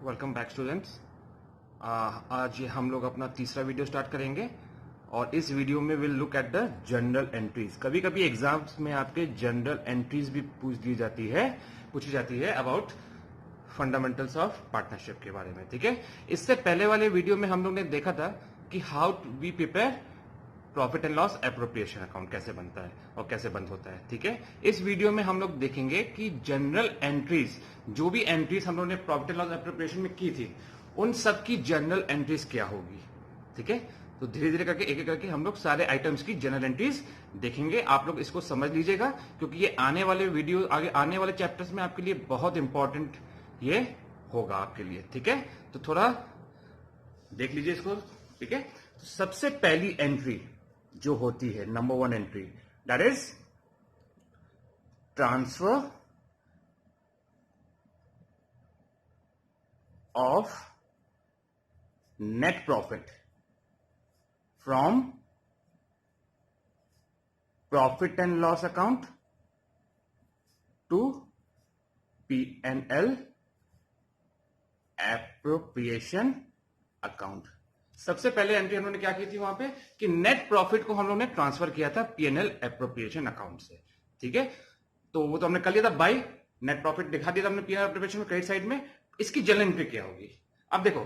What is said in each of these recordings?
Welcome back students. आज ये हम लोग अपना तीसरा वीडियो स्टार्ट करेंगे और इस वीडियो में will look at the general entries. कभी कभी एग्जाम्स में आपके जनरल एंट्रीज भी पूछी जाती है अबाउट फंडामेंटल्स ऑफ पार्टनरशिप के बारे में। ठीक है, इससे पहले वाले वीडियो में हम लोग ने देखा था कि how we prepare profit and loss appropriation account कैसे बनता है और कैसे बंद होता है। ठीक है, इस वीडियो में हम लोग देखेंगे कि जनरल एंट्रीज, जो भी एंट्रीज हम लोग ने प्रॉफिट एंड लॉस एप्रोप्रिएशन में की थी, उन सब की जनरल एंट्रीज क्या होगी। ठीक है, तो धीरे धीरे करके एक एक करके हम लोग सारे आइटम्स की जनरल एंट्रीज देखेंगे। आप लोग इसको समझ लीजिएगा क्योंकि ये आने वाले वीडियो, आगे आने वाले चैप्टर्स में आपके लिए बहुत इंपॉर्टेंट ये होगा आपके लिए। ठीक है, तो थोड़ा देख लीजिए इसको। ठीक है, तो सबसे पहली एंट्री जो होती है, number 1 entry, that is transfer of net profit from profit and loss account to P&L appropriation account. सबसे पहले एंट्री हम लोगों ने क्या की थी वहां पे कि नेट प्रॉफिट को हम लोगों ने ट्रांसफर किया था P&L एप्रोप्रिएशन अकाउंट से। ठीक है, तो वो तो हमने कर लिया था, बाई नेट प्रॉफिट दिखा दिया था हमने P&L एप्रोप्रिएशन में, क्रेडिट साइड में। इसकी जनरल एंट्री क्या होगी? अब देखो,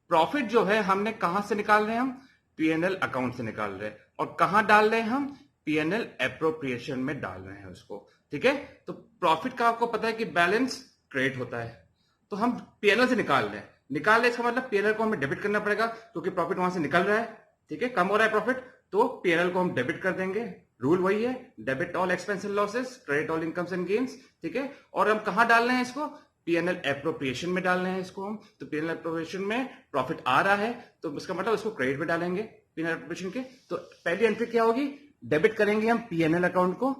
प्रॉफिट जो है हमने कहां से निकाल रहे हैं? हम P&L अकाउंट से निकाल रहे हैं और कहां डाल रहे हैं? हम P&L एप्रोप्रिएशन में डाल रहे हैं उसको। ठीक है, तो प्रॉफिट का आपको पता है कि बैलेंस क्रेडिट होता है, तो हम P&L से निकाल रहे हैं। इसका मतलब P&L को हमें डेबिट करना पड़ेगा क्योंकि प्रॉफिट वहां से निकल रहा है। ठीक है, कम हो रहा है प्रॉफिट, तो P&L को हम डेबिट कर देंगे। रूल वही है, debit all expense and losses, credit all incomes and gains. ठीक है, और हम कहां डाल रहे हैं इसको? P&L एप्रोप्रिएशन में डाल रहे हैं इसको हम। तो P&L एप्रोप्रिएशन में प्रॉफिट आ रहा है तो इसका मतलब इसको क्रेडिट में डालेंगे P&L एप्रोप्रिएशन के। तो पहली एंट्री क्या होगी? डेबिट करेंगे हम P&L अकाउंट को,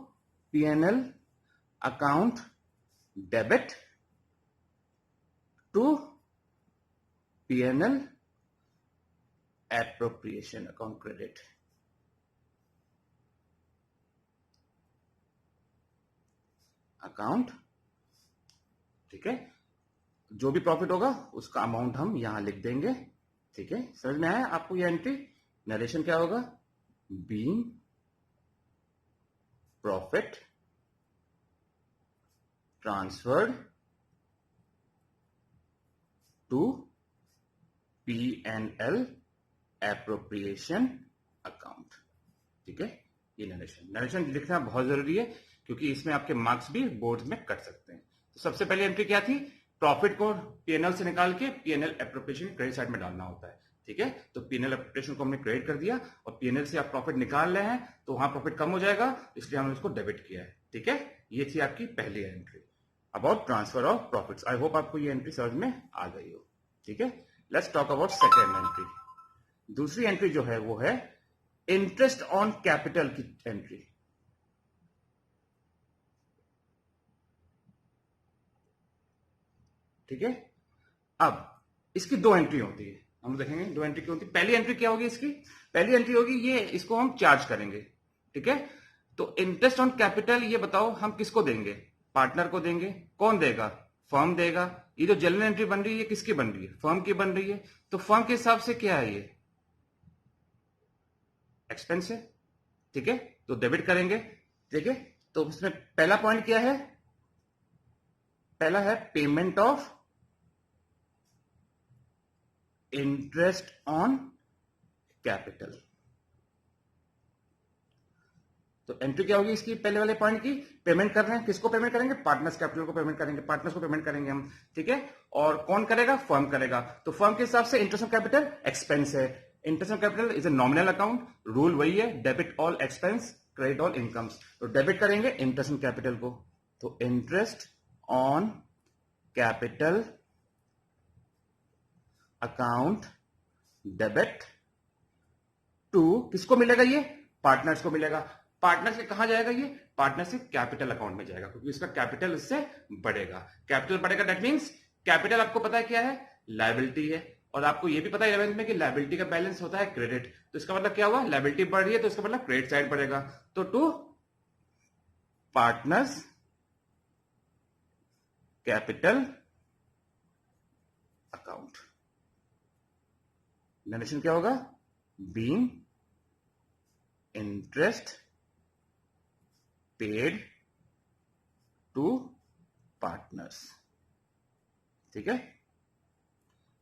P&L account debit to P&L appropriation account credit. Account, ठीक है, जो भी प्रॉफिट होगा उसका अमाउंट हम यहां लिख देंगे। ठीक है, समझ में आया आपको ये एंट्री? नरेशन क्या होगा? Being profit transferred to P&L appropriation account. ठीक है, ये नरेशन लिखना बहुत जरूरी है क्योंकि इसमें आपके मार्क्स भी बोर्ड में कट सकते हैं। तो सबसे पहले एंट्री क्या थी? प्रॉफिट को P&L से निकाल के P&L एप्रोप्रिएशन क्रेडिट साइड में डालना होता है। ठीक है, तो P&L एप्रोप्रिएशन को हमने क्रेडिट कर दिया और P&L से आप प्रॉफिट निकाल रहे हैं तो वहां प्रॉफिट कम हो जाएगा, इसलिए हमने उसको डेबिट किया है। ठीक है, ये थी आपकी पहली entry about transfer of profits. I hope आपको ये एंट्री समझ में आ गई हो। ठीक है, let's talk about second entry. दूसरी एंट्री जो है वो है इंटरेस्ट ऑन कैपिटल की एंट्री। ठीक है, अब इसकी दो एंट्री होती है, हम देखेंगे दो एंट्री क्यों होती है। पहली एंट्री क्या होगी इसकी? पहली एंट्री होगी ये, इसको हम चार्ज करेंगे। ठीक है, तो इंटरेस्ट ऑन कैपिटल ये बताओ हम किसको देंगे? पार्टनर को देंगे। कौन देगा? फर्म देगा। ये जो जनरल एंट्री बन रही है किसकी बन रही है? फर्म की बन रही है। तो फर्म के हिसाब से क्या है? ये एक्सपेंस है। ठीक है, तो डेबिट करेंगे। ठीक है, तो इसमें पहला पॉइंट क्या है? पहला है payment of interest on capital. तो एंट्री क्या होगी इसकी? पहले वाले पॉइंट की पेमेंट कर रहे हैं। किसको पेमेंट करेंगे? पार्टनर्स कैपिटल को पेमेंट करेंगे, पार्टनर्स को पेमेंट करेंगे हम। ठीक है, और कौन करेगा? फर्म करेगा। तो फर्म के हिसाब से इंटरेस्ट ऑन कैपिटल एक्सपेंस है। Interest on capital is a nominal account, rule वही है, debit all expense, credit all incomes. तो डेबिट करेंगे इंटरेस्ट ऑन कैपिटल को, तो interest on capital account debit to, किसको मिलेगा? ये पार्टनर्स को मिलेगा। पार्टनर से कहां जाएगा? ये पार्टनर से कैपिटल अकाउंट में जाएगा क्योंकि इसका कैपिटल इससे बढ़ेगा। कैपिटल बढ़ेगा, दैट मींस कैपिटल आपको पता है क्या है? लायबिलिटी है। और आपको ये भी पता है 11th में कि लायबिलिटी का बैलेंस होता है क्रेडिट। तो इसका मतलब क्या हुआ? लायबिलिटी बढ़ रही है तो इसका मतलब क्रेडिट साइड बढ़ेगा। तो to partners capital account. Narration क्या होगा? Being interest paid to partners. ठीक है,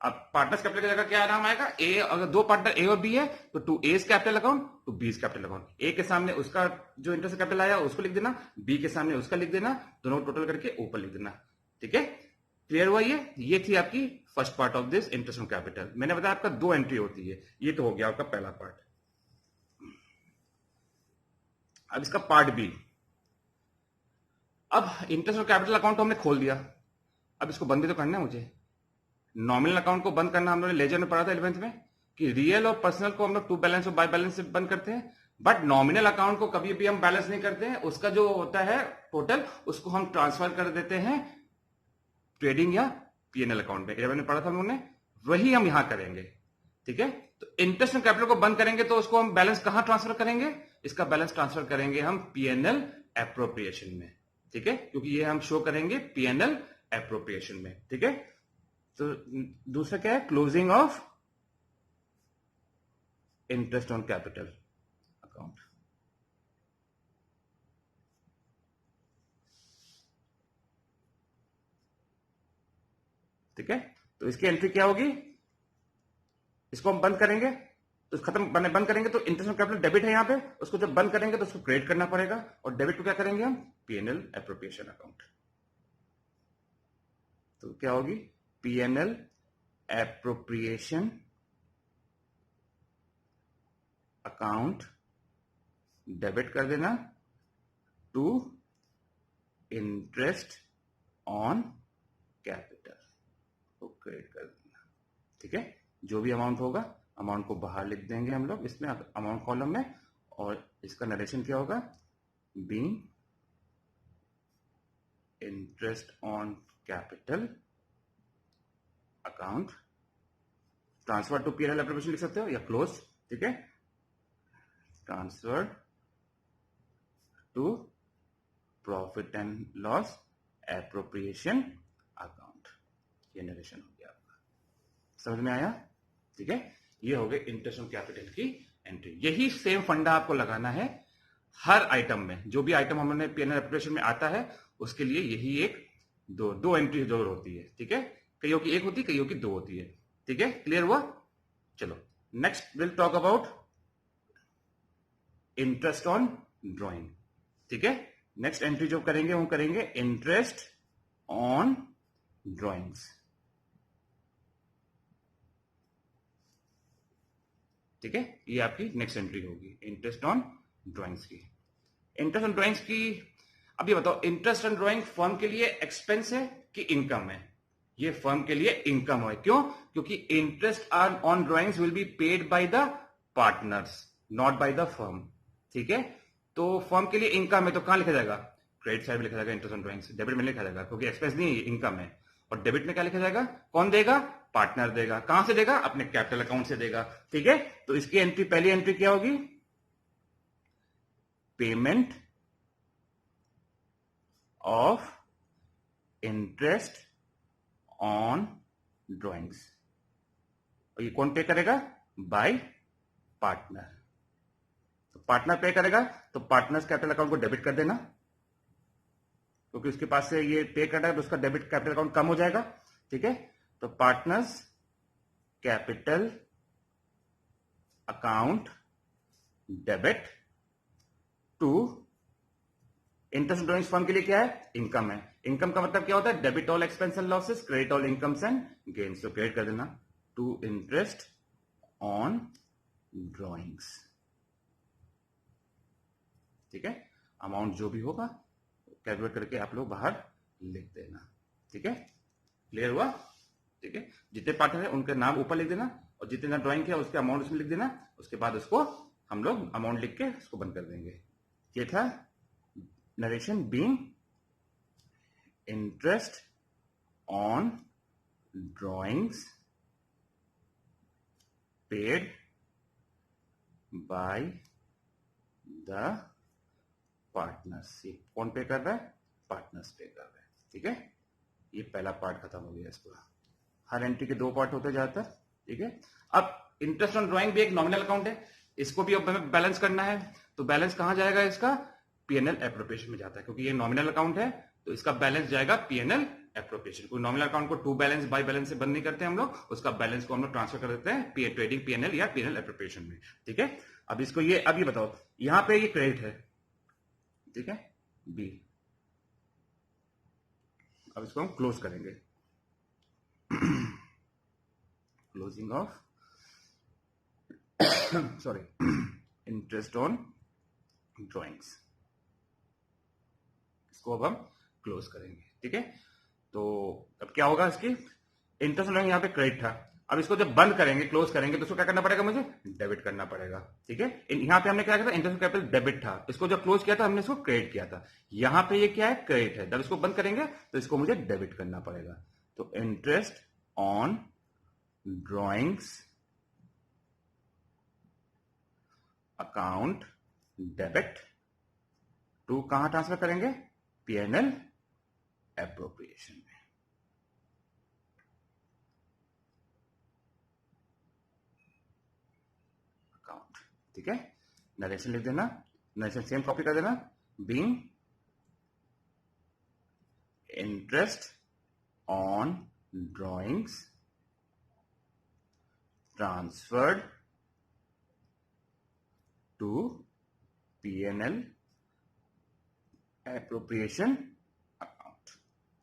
अब पार्टनर्स कैपिटल की जगह क्या नाम आएगा? ए। अगर दो पार्टनर ए और बी है तो to as capital account to B's capital account. A के सामने उसका जो इंटरेस्ट कैपिटल आया उसको लिख देना, बी के सामने उसका लिख देना, दोनों टोटल करके ऊपर लिख देना। ठीक है, क्लियर हुआ? ये थी आपकी first part of this interest on capital. मैंने बताया आपका 2 एंट्री होती है, ये तो हो गया आपका पहला पार्ट। अब इसका पार्ट बी। अब इंटरेस्ट ऑन कैपिटल अकाउंट तो हमने खोल दिया, अब इसको बंद भी तो करना है मुझे। नॉमिनल अकाउंट को बंद करना हम लोगों ने लेजर में पढ़ा था 11th में कि रियल और पर्सनल को हम लोग टू बैलेंस और बाय बैलेंस से बंद करते हैं, बट नॉमिनल अकाउंट को कभी भी हम बैलेंस नहीं करते हैं। उसका जो होता है टोटल उसको हम ट्रांसफर कर देते हैं ट्रेडिंग या पीएनएल अकाउंट में। 11 में पढ़ा था हम लोगों ने, वही हम यहां करेंगे। ठीक है, तो इंटरेस्ट ऑन कैपिटल को बंद करेंगे तो उसको हम बैलेंस कहां ट्रांसफर करेंगे? इसका बैलेंस ट्रांसफर करेंगे हम पीएनएल एप्रोप्रिएशन में। ठीक है, क्योंकि ये हम शो करेंगे पीएनएल एप्रोप्रिएशन में। ठीक है, तो दूसरा क्या है? Closing of interest on capital account. ठीक है, तो इसकी एंट्री क्या होगी? इसको हम बंद करेंगे तो बंद करेंगे तो इंटरेस्ट ऑन कैपिटल डेबिट है यहां पे, उसको जब बंद करेंगे तो उसको क्रेडिट करना पड़ेगा, और डेबिट को क्या करेंगे हम? PNL appropriation account. तो क्या होगी? पीएनएल एप्रोप्रिएशन अकाउंट डेबिट कर देना टू इंटरेस्ट ऑन कैपिटल को क्रेडिट कर देना। ठीक है, जो भी अमाउंट होगा अमाउंट को बाहर लिख देंगे हम लोग इसमें अमाउंट कॉलम में, और इसका नरेशन क्या होगा? Being interest on capital account transfer to PNL appropriation लिख सकते हो या क्लोज। ठीक है, transfer to profit and loss appropriation account. ये नरेशन हो गया आपका, समझ में आया? ठीक है, ये हो गए इंटरेस्ट ऑन कैपिटल की एंट्री। यही सेम फंडा आपको लगाना है हर आइटम में। जो भी आइटम हमने पीएनएल एप्रोप्रिएशन में आता है उसके लिए यही एक दो एंट्री जरूर होती है। ठीक है, कईयों की एक होती है, कईयों की 2 होती है। ठीक है, क्लियर हुआ? चलो next will talk about interest on drawing. ठीक है, नेक्स्ट एंट्री जो करेंगे वो करेंगे इंटरेस्ट ऑन ड्रॉइंग्स। ठीक है, ये आपकी नेक्स्ट एंट्री होगी इंटरेस्ट ऑन ड्रॉइंग्स की। इंटरेस्ट ऑन ड्रॉइंग्स की अब ये बताओ, इंटरेस्ट ऑन ड्रॉइंग फर्म के लिए एक्सपेंस है कि इनकम है? ये फर्म के लिए इनकम है। क्यों? क्योंकि interest on drawings will be paid by the partners not by the firm. ठीक है, तो फर्म के लिए इनकम है तो कहां लिखा जाएगा? क्रेडिट साइड में लिखा जाएगा इंटरेस्ट ऑन ड्रॉइंग्स, डेबिट में लिखा जाएगा क्योंकि एक्सपेंस नहीं है, इनकम है। और डेबिट में क्या लिखा जाएगा? कौन देगा? पार्टनर देगा। कहां से देगा? अपने कैपिटल अकाउंट से देगा। ठीक है, तो इसकी एंट्री, पहली एंट्री क्या होगी? Payment of interest on drawings. और ये कौन पे करेगा? Bye partner. तो पार्टनर पे करेगा तो पार्टनर्स कैपिटल अकाउंट को डेबिट कर देना, क्योंकि उसके पास से ये पे कर रहा है तो उसका डेबिट कैपिटल अकाउंट कम हो जाएगा। ठीक है, तो partners capital account debit to interest drawings firm के लिए क्या है? इनकम है। इनकम का मतलब क्या होता है? Debit all expense and losses, credit all incomes and gains. तो क्रेडिट कर देना टू इंटरेस्ट ऑन ड्रॉइंग्स। ठीक है, अमाउंट जो भी होगा कैलकुलेट करके आप लोग बाहर लिख देना। ठीक है, क्लियर हुआ? ठीक है, जितने पार्टनर है उनके नाम ऊपर लिख देना और जितने ड्राइंग किया उसके अमाउंट उसमें लिख देना। उसके बाद उसको हम लोग अमाउंट लिख के उसको बंद कर देंगे। ये था narration being interest on drawings paid by the partners. ये कौन पे कर रहा है? पार्टनर्स पे कर रहा है। ठीक है, ये पहला पार्ट खत्म हो गया इसका। हर एंट्री के 2 पार्ट होते हैं ज्यादातर, ठीक है। अब इंटरेस्ट ऑन ड्रॉइंग भी एक नॉमिनल अकाउंट है, इसको भी अब हमें बैलेंस करना है, तो बैलेंस कहां जाएगा इसका, पीएनएल एप्रोप्रिएशन में जाता है, क्योंकि ये नॉमिनल अकाउंट है तो इसका बैलेंस जाएगा पीएनएल एप्रोप्रिएशन। कोई नॉमिनल अकाउंट को टू बैलेंस बाय बैलेंस से बंद नहीं करते हम लोग, उसका बैलेंस को हम लोग ट्रांसफर कर देते हैं ट्रेडिंग पीएनएल या पीएनएल एप्रोप्रिएशन में, ठीक है। अब इसको ये अब ये बताओ, यहां पे ये क्रेडिट है, ठीक है, बी। अब इसको हम क्लोज करेंगे, closing of sorry interest on drawings, इसको अब हम क्लोज करेंगे, ठीक है। तो अब क्या होगा, इसकी इंटरेस्ट ऑन ड्रॉइंग यहाँ पे क्रेडिट था, अब इसको जब बंद करेंगे क्लोज करेंगे तो इसको क्या करना पड़ेगा, मुझे डेबिट करना पड़ेगा, ठीक है। यहाँ पे हमने क्या किया था, इंटरेस्ट कैपिटल डेबिट था, इसको जब क्लोज किया था हमने इसको क्रेडिट किया था, यहाँ पे ये क्या है, क्रेडिट है, जब इसको बंद करेंगे तो इसको मुझे डेबिट करना पड़ेगा। तो interest on drawings account debit to कहां ट्रांसफर करेंगे, पीएनएल एप्रोप्रिएशन में। अकाउंट, ठीक है। नरेशन लिख देना, नरेशन सेम कॉपी कर देना, being interest on drawings transferred to PNL appropriation account,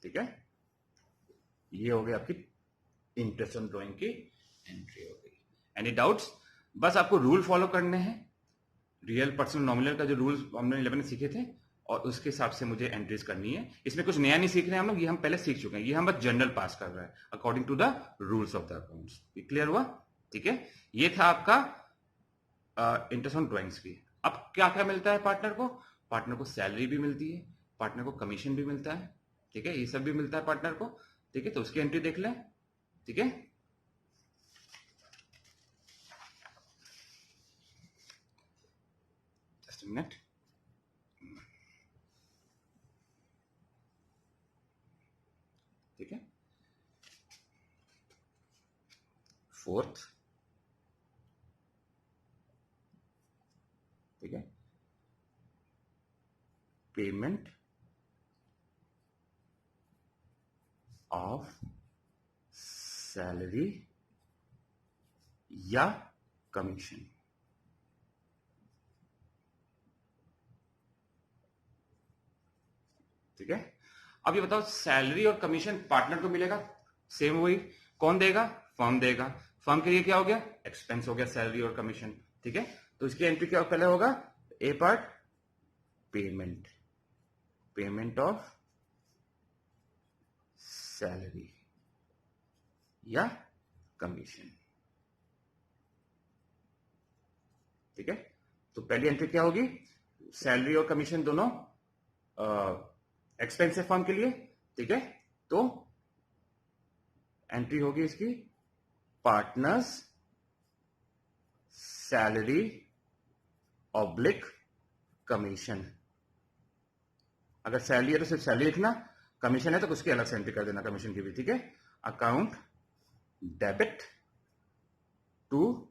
ठीक है। ये हो गई आपकी इंटरेस्ट ऑन ड्रॉइंग की एंट्री हो गई। Any doubts? बस आपको रूल फॉलो करने हैं, रियल पर्सनल नॉमिनल का जो रूल्स हमने 11 में सीखे थे और उसके हिसाब से मुझे एंट्रीज करनी है। इसमें कुछ नया नहीं सीख रहे हैं हम लोग, ये हम पहले सीख चुके हैं, ये हम बस जनरल पास कर रहे हैं according to the rules of the accounts. Clear हुआ? ठीक है, ये था आपका इंटरेस्ट ऑन ड्रॉइंग्स की। अब क्या क्या मिलता है पार्टनर को? पार्टनर को सैलरी भी मिलती है, पार्टनर को कमीशन भी मिलता है, ठीक है, ये सब भी मिलता है पार्टनर को, ठीक है। तो उसकी एंट्री देख लें, ठीक है। जस्ट अ मिनट, ठीक है। फोर्थ, ठीक है, पेमेंट ऑफ सैलरी या कमीशन, ठीक है। अब ये बताओ, सैलरी और कमीशन पार्टनर को मिलेगा, सेम वही, कौन देगा? फर्म देगा। फर्म के लिए क्या हो गया? एक्सपेंस हो गया सैलरी और कमीशन, ठीक है। तो इसकी एंट्री क्या पहले होगा? A part payment, payment of salary या कमीशन, ठीक है। तो पहली एंट्री क्या होगी? सैलरी और कमीशन दोनों एक्सपेंस है फर्म के लिए, ठीक है। तो एंट्री होगी इसकी पार्टनर्स सैलरी ऑब्लिक कमीशन। अगर सैलरी है तो सिर्फ सैलरी लिखना, कमीशन है तो उसकी अलग से एंट्री कर देना कमीशन की भी, ठीक है। अकाउंट डेबिट टू,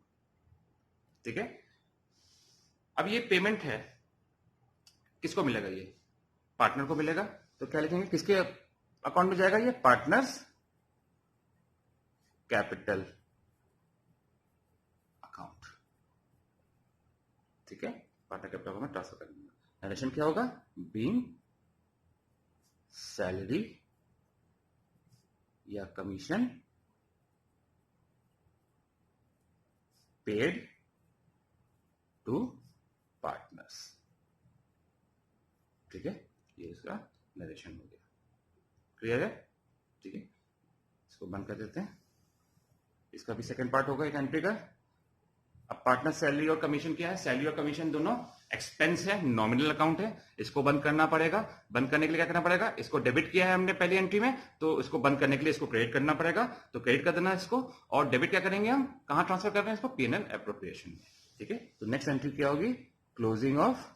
ठीक है। अब ये पेमेंट है, किसको मिलेगा? ये पार्टनर को मिलेगा। तो क्या लिखेंगे, किसके अकाउंट में जाएगा? ये पार्टनर्स कैपिटल अकाउंट, ठीक है। पार्टनर कैपिटल अकाउंट में ट्रांसफर कर देंगे। नरेशन क्या होगा? बीइंग सैलरी या कमीशन पेड टू पार्टनर्स, ठीक है। ये इसका नरेशन हो गया। क्लियर है? ठीक है, इसको बंद कर देते हैं। इसका भी सेकंड पार्ट होगा एक एंट्री का। अब पार्टनर सैलरी और कमीशन क्या है? सैलरी और कमीशन दोनों एक्सपेंस है, नॉमिनल अकाउंट है, इसको बंद करना पड़ेगा। बंद करने के लिए क्या करना पड़ेगा? इसको डेबिट किया है हमने पहली एंट्री में, तो इसको बंद करने के लिए इसको क्रेडिट करना पड़ेगा, तो क्रेडिट कर देना इसको। और डेबिट क्या करेंगे हम? कहां ट्रांसफर कर रहे हैं इसको? पीएनएल एप्रोप्रिएशन में, ठीक है। तो नेक्स्ट एंट्री क्या होगी? क्लोजिंग ऑफ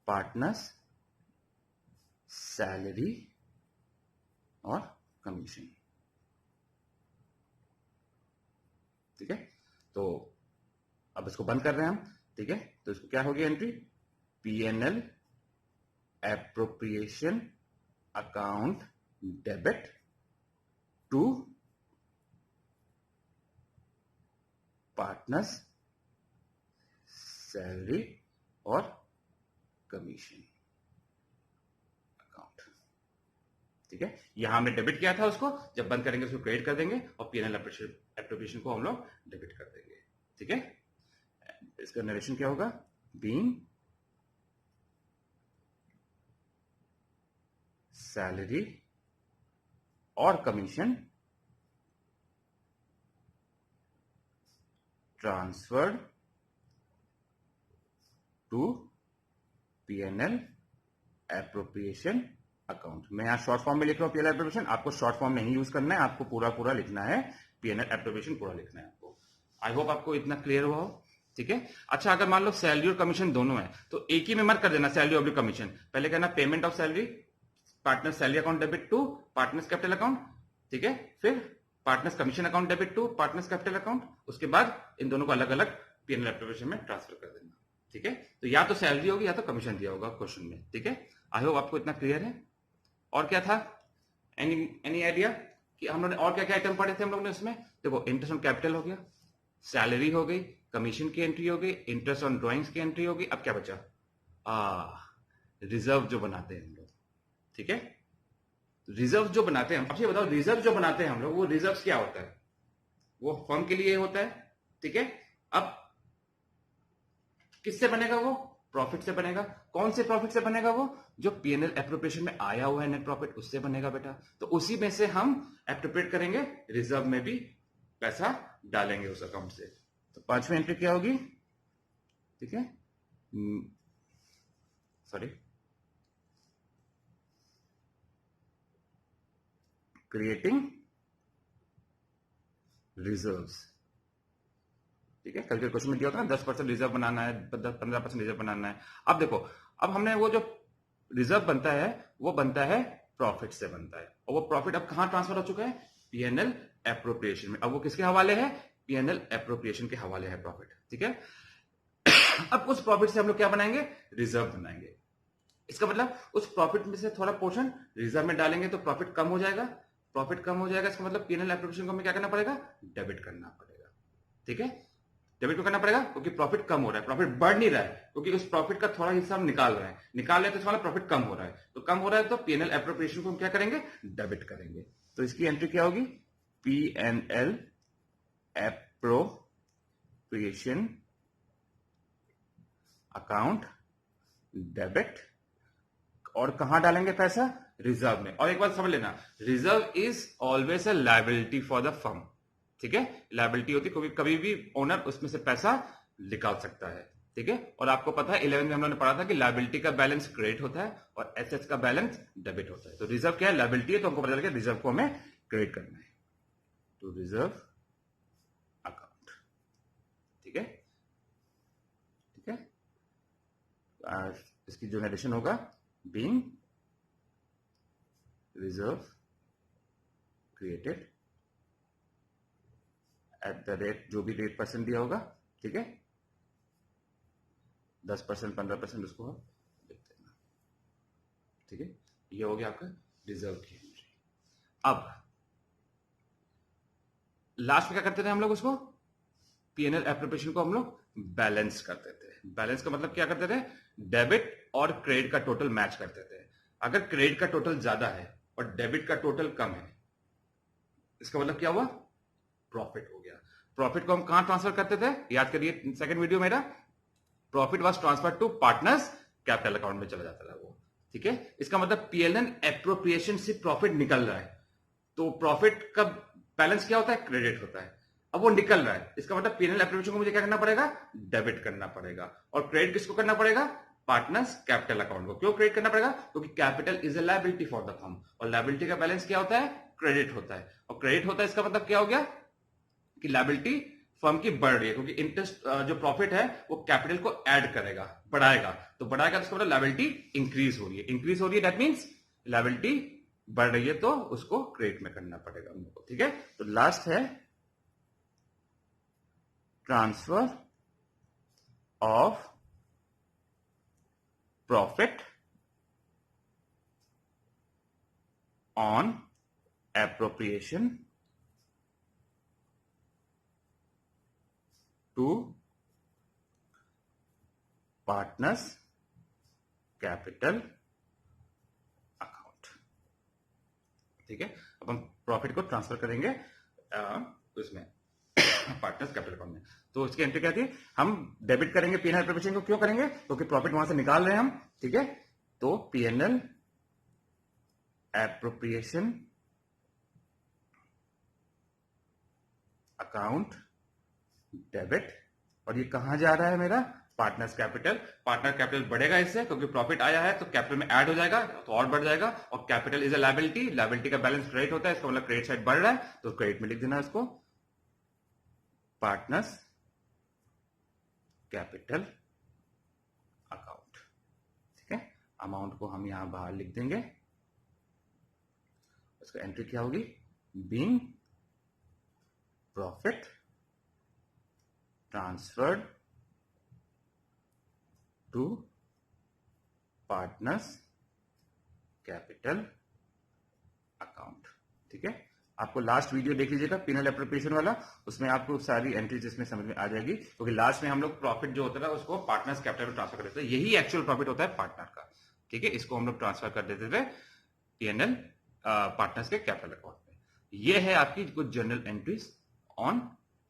पार्टनर्स सैलरी और कमीशन। ठीक है, तो अब इसको बंद कर रहे हैं हम। ठीक है, तो इसको क्या होगी entry, PNL appropriation account debit to partners salary और कमीशन अकाउंट। ठीक है, यहां हमने डेबिट किया था उसको, जब बंद करेंगे उसको क्रेडिट कर देंगे और पीएनएल एप्रोप्रिएशन को हम लोग डेबिट कर देंगे। ठीक है, इसका नरेशन क्या होगा, बीइंग सैलरी और commission transferred to PNL appropriation account. मैं यहां शॉर्ट फॉर्म में लिख रहा हूं पीएनएल एप्रोप्रिएशन, आपको शॉर्ट फॉर्म नहीं यूज करना है, आपको पूरा पूरा लिखना है, पीएनएल एप्रोप्रिएशन पूरा लिखना है आपको। आई होप आपको इतना क्लियर हुआ हो। ठीक है, अच्छा अगर मान लो सैलरी और कमीशन दोनों है तो एक ही में मत कर देना सैलरी और कमीशन, पहले कहना payment of salary partner salary account debit to partners capital account. ठीक है, फिर partners commission account debit to partners capital account, उसके बाद इन दोनों को अलग अलग पीएनएल एप्रोप्रिएशन में ट्रांसफर कर देना। ठीक है, तो या तो सैलरी होगी या तो कमीशन दिया होगा क्वेश्चन में। ठीक है, आई होप आपको इतना क्लियर है। और क्या था, एनी आइडिया कि हम लोग ने और क्या क्या आइटम पढ़े थे हम लोग ने उसमें? देखो, इंटरेस्ट ऑन कैपिटल हो गया, सैलरी हो गई, कमीशन की एंट्री हो गई, इंटरेस्ट ऑन ड्रॉइंग्स की एंट्री हो गई। अब क्या बचा, रिजर्व जो बनाते हैं हम लोग। ठीक है, रिजर्व जो बनाते हैं, अब ये बताओ रिजर्व जो बनाते हैं हम लोग, वो रिजर्व क्या होता है? वो फर्म के लिए होता है। ठीक है, अब किससे बनेगा? वो प्रॉफिट से बनेगा। कौन से प्रॉफिट से बनेगा? वो जो पीएनएल एप्रोप्रिएशन में आया हुआ है नेट प्रॉफिट, उससे बनेगा बेटा। तो उसी में से हम एप्रोप्रिएट करेंगे, रिजर्व में भी पैसा डालेंगे उस अकाउंट से। तो पांचवी एंट्री क्या होगी? ठीक है, सॉरी, क्रिएटिंग रिजर्व्स। ठीक है, कल के क्वेश्चन में दिया होता है ना 10% रिजर्व बनाना है, 15% रिजर्व बनाना है। अब देखो, अब हमने वो जो रिजर्व बनता है वो बनता है प्रॉफिट से बनता है, और वो प्रॉफिट अब कहां ट्रांसफर हो चुका है? पीएनएल एप्रोप्रिएशन में। अब वो किसके हवाले है? पीएनएल एप्रोप्रिएशन के हवाले है प्रॉफिट। ठीक है, अब उस प्रॉफिट से हम लोग क्या बनाएंगे? रिजर्व बनाएंगे। इसका मतलब उस प्रॉफिट में से थोड़ा पोर्शन रिजर्व में डालेंगे तो प्रॉफिट कम हो जाएगा। प्रॉफिट कम हो जाएगा, इसका मतलब पीएनएल एप्रोप्रिएशन को हमें क्या करना पड़ेगा? डेबिट करना पड़ेगा। ठीक है, डेबिट को करना पड़ेगा क्योंकि प्रॉफिट कम हो रहा है, प्रॉफिट बढ़ नहीं रहा है, क्योंकि उस प्रॉफिट का थोड़ा हिस्सा हम निकाल रहे हैं तो इसका प्रॉफिट कम हो रहा है, तो कम हो रहा है तो पीएनएल एप्रोप्रिएशन को हम क्या करेंगे? डेबिट करेंगे। तो इसकी एंट्री क्या होगी? पीएनएल एप्रोप्रिएशन अकाउंट डेबिट, और कहां डालेंगे पैसा? रिजर्व में। और एक बात समझ लेना, reserve is always a liability for the firm. ठीक है, लायबिलिटी होती है क्योंकि कभी भी ओनर उसमें से पैसा निकाल सकता है। ठीक है, और आपको पता है 11 में हम लोगों ने पढ़ा था कि लायबिलिटी का बैलेंस क्रेडिट होता है और एसेट्स का बैलेंस डेबिट होता है। तो रिजर्व क्या है? लायबिलिटी है, तो हमको पता चल गया रिजर्व को हमें क्रेडिट करना है, तो रिजर्व अकाउंट। ठीक है, ठीक है, इसकी जो नरेशन होगा, being reserve created at the rate, जो भी रेट परसेंट दिया होगा। ठीक है, 10%, 15% उसको हम लिख देना। ठीक है, ये हो गया आपका रिजर्व की एंट्री। अब लास्ट में क्या करते थे हम लोग? उसको पीएनएल एप्रोप्रिएशन को हम लोग बैलेंस करते थे। बैलेंस का मतलब क्या करते थे? डेबिट और क्रेडिट का टोटल मैच करते थे। अगर क्रेडिट का टोटल ज्यादा है और डेबिट का टोटल कम है, इसका मतलब क्या हुआ? प्रॉफिट हो गया। प्रॉफिट को हम कहां ट्रांसफर करते थे? याद करिए सेकंड वीडियो मेरा, profit was transfer to partners capital account में चला जाता था वो। ठीक है, इसका मतलब पीएनएल एप्रोप्रिएशन से प्रॉफिट निकल रहा है, तो प्रॉफिट का बैलेंस क्या होता है? क्रेडिट होता है। अब वो निकल रहा है, इसका मतलब पीएनएल एप्रोप्रिएशन को मुझे क्या करना पड़ेगा? डेबिट करना पड़ेगा। और क्रेडिट किसको करना पड़ेगा? पार्टनर्स कैपिटल अकाउंट को। क्यों क्रेडिट करना पड़ेगा? क्योंकि capital is a liability for the firm, और लायबिलिटी का बैलेंस क्या होता है? क्रेडिट होता है। और क्रेडिट होता है, इसका मतलब क्या हो गया कि लायबिलिटी फर्म की बढ़ रही है, क्योंकि इंटरेस्ट जो प्रॉफिट है वो कैपिटल को ऐड करेगा, बढ़ाएगा। तो बढ़ाएगा तो इसका मतलब लायबिलिटी इंक्रीज हो रही है। इंक्रीज हो रही है, दैट मींस लायबिलिटी बढ़ रही है तो उसको क्रेडिट में करना पड़ेगा हम लोग को, ठीक है। तो लास्ट है transfer of profit on appropriation to partners capital account, ठीक है। अब हम प्रॉफिट को ट्रांसफर करेंगे उसमें पार्टनर्स कैपिटल अकाउंट में। तो उसकी एंट्री क्या थी, हम डेबिट करेंगे पीएनएल एप्रोप्रिएशन को। क्यों करेंगे, क्योंकि प्रॉफिट वहां से निकाल रहे हैं हम, ठीक है। तो पीएनएल एप्रोप्रिएशन अकाउंट डेबिट, और ये कहां जा रहा है मेरा, पार्टनर्स कैपिटल। पार्टनर कैपिटल बढ़ेगा इससे, क्योंकि प्रॉफिट आया है तो कैपिटल में ऐड हो जाएगा तो और बढ़ जाएगा। और capital is a liability, liability का बैलेंस क्रेडिट होता है, इसका मतलब क्रेडिट साइड बढ़ रहा है तो क्रेडिट में लिख देना इसको, पार्टनर्स कैपिटल अकाउंट, ठीक है। अमाउंट को हम यहां बाहर लिख देंगे, उसका एंट्री क्या होगी, being profit transferred to partners capital account, ठीक है। आपको लास्ट वीडियो देख लीजिएगा पीएनएल एप्रोप्रिएशन वाला, उसमें आपको सारी एंट्रीज इसमें समझ में आ जाएगी, क्योंकि लास्ट में हम लोग प्रॉफिट जो होता है उसको पार्टनर्स कैपिटल में ट्रांसफर कर देते हैं। यही एक्चुअल प्रॉफिट होता है पार्टनर का, ठीक है। इसको हम लोग ट्रांसफर कर देते थे पीएनएल पार्टनर्स के कैपिटल अकाउंट में। ये है आपकी कुछ जनरल एंट्रीज ऑन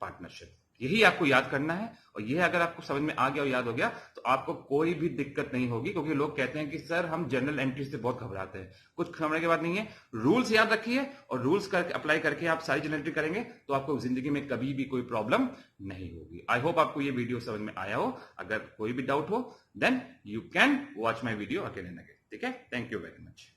पार्टनरशिप, यही आपको याद करना है। और ये अगर आपको समझ में आ गया और याद हो गया तो आपको कोई भी दिक्कत नहीं होगी, क्योंकि लोग कहते हैं कि सर हम जनरल एंट्री से बहुत घबराते हैं। कुछ समझने की बात नहीं है, रूल्स याद रखिए और रूल्स करके अप्लाई करके आप सारी जनरल एंट्री करेंगे तो आपको जिंदगी में कभी भी कोई प्रॉब्लम नहीं होगी। आई होप आपको ये वीडियो समझ में आया हो। अगर कोई भी डाउट हो then you can watch my video again and again, ठीक है। Thank you very much.